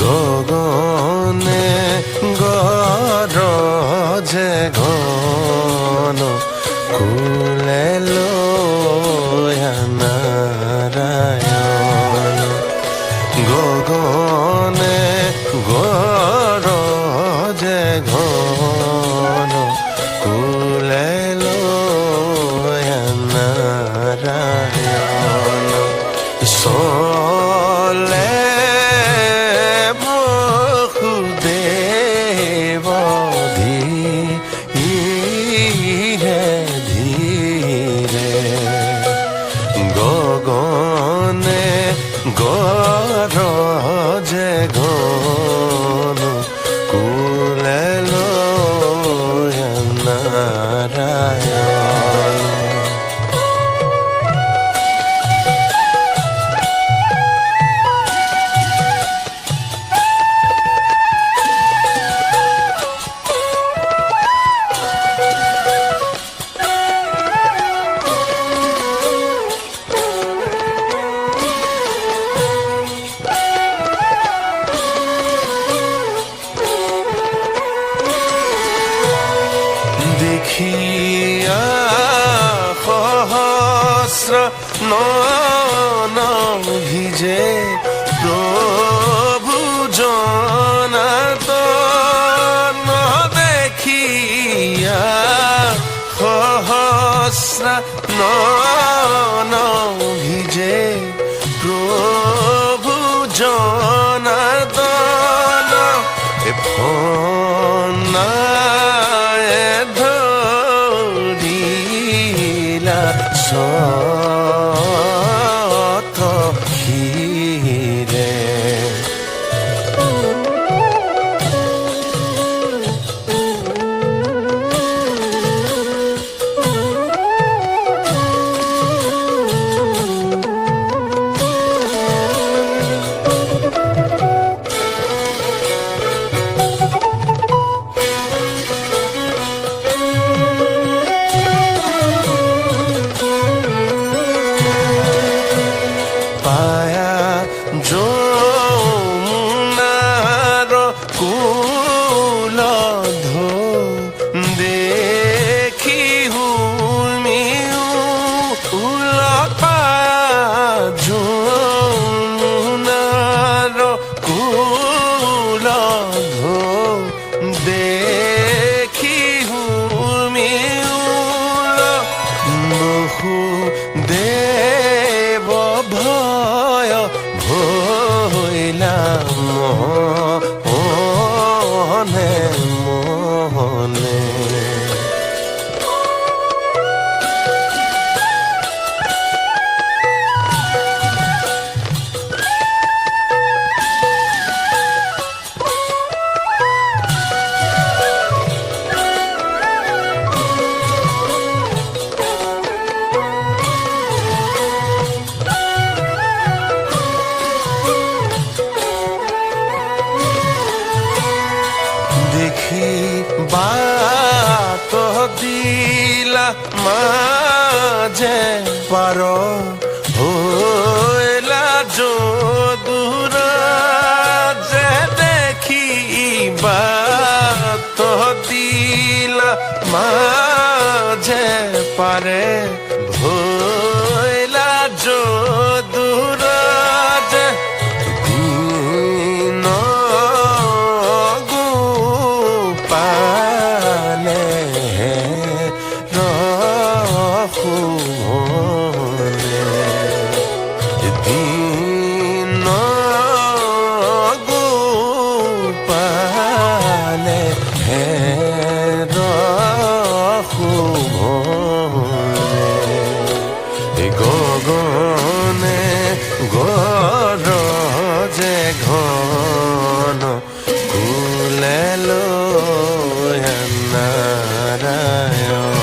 গগনে গরজে ঘন কুলে লয়া নারায়ণ গগনে গরজে ঘন কুলে লয়া নারায়ণ সলে বসুদেব ধীরে ধীরে গগনে গরজে ঘন কুলে লয়া নারায়ণ দেখিয়া সহস্র নয়ন ভিজে প্রভু জনার্দন দেখিয়া সহস্র নয়ন ভিজে প্রভু জনার্দন সত ক্ষীরে যমুনার কুল দেখি হুমিউ উলকা যমুনার কুল দেখি হুমিউ বহু দেব ভয় ভইলা মনে মনে বাত দিলা মাঝে পার হইলা যদুর যে দেখি বাত দিলা মাঝে পারে হইলা যদুর যে দিন পালে রখুনে দিন পালে রখুনে গগনে গরজে ঘন কুলে লয়া নারায়ণ